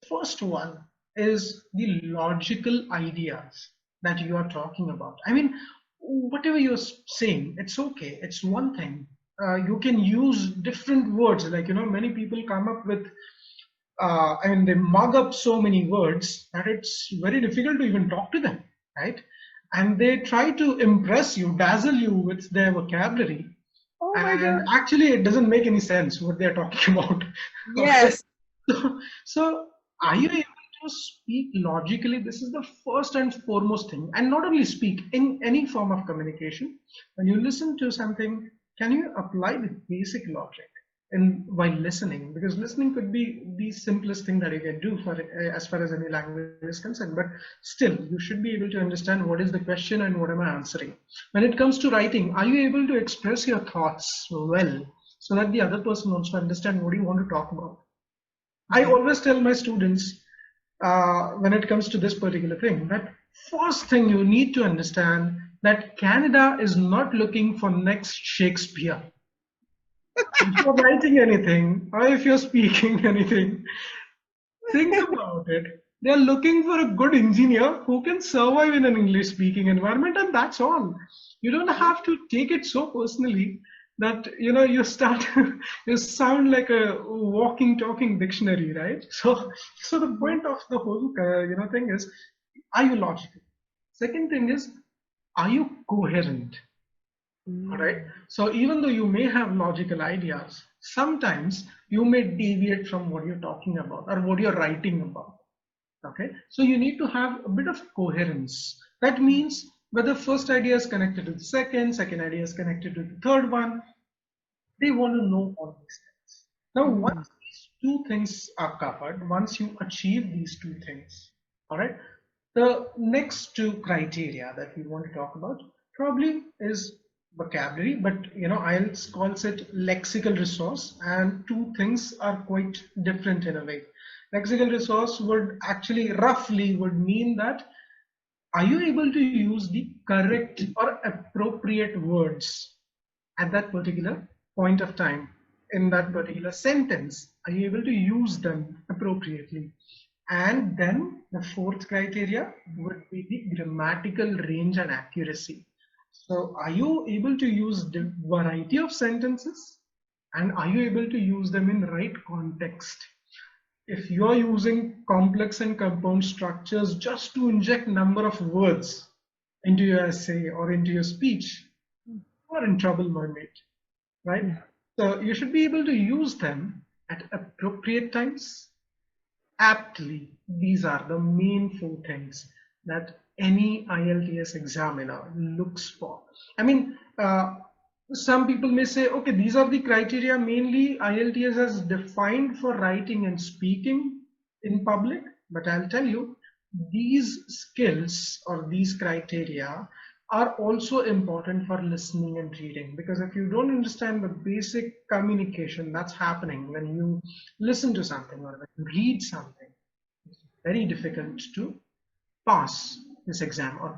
first one is the logical ideas that you are talking about. I mean, whatever you're saying, it's okay. It's one thing. You can use different words. Like, many people come up with, I mean, they mug up so many words that it's very difficult to even talk to them, right? And they try to impress you, dazzle you with their vocabulary. Oh my And God. actually, it doesn't make any sense what they're talking about. Okay. Yes. So, are you able to speak logically? This is the first and foremost thing. And not only speak in any form of communication. When you listen to something, can you apply the basic logic in while listening? Because listening could be the simplest thing that you can do for as far as any language is concerned. But still, you should be able to understand what is the question and what am I answering. When it comes to writing, are you able to express your thoughts well so that the other person wants to understand what you want to talk about? I always tell my students when it comes to this particular thing that first thing you need to understand that Canada is not looking for next Shakespeare. If you're writing anything or if you're speaking anything, think about it. They're looking for a good engineer who can survive in an English speaking environment, and that's all. You don't have to take it so personally that you start you sound like a walking talking dictionary, right? So the Mhm. point of the whole thing is, are you logical? Second thing is, are you coherent? All right. Mm. So even though you may have logical ideas, sometimes you may deviate from what you're talking about or what you're writing about. Okay. So you need to have a bit of coherence. That means whether first idea is connected to the second idea is connected to the third one, they want to know all these things. Now, Mm. once these two things are covered, once you achieve these two things, all right, the next two criteria that we want to talk about probably is vocabulary, but IELTS calls it lexical resource, and two things are quite different in a way. Lexical resource would actually roughly would mean that are you able to use the correct or appropriate words at that particular point of time in that particular sentence? Are you able to use them appropriately? And then the fourth criteria would be the grammatical range and accuracy. So are you able to use the variety of sentences, and are you able to use them in right context? If you're using complex and compound structures just to inject number of words into your essay or into your speech, you are in trouble, my mate, right? Yeah. So you should be able to use them at appropriate times, aptly. These are the main four things that any IELTS examiner looks for. I mean, some people may say, okay, these are the criteria mainly IELTS has defined for writing and speaking in public, but I'll tell you, these skills or these criteria are also important for listening and reading, because if you don't understand the basic communication that's happening when you listen to something or when you read something, it's very difficult to pass this exam or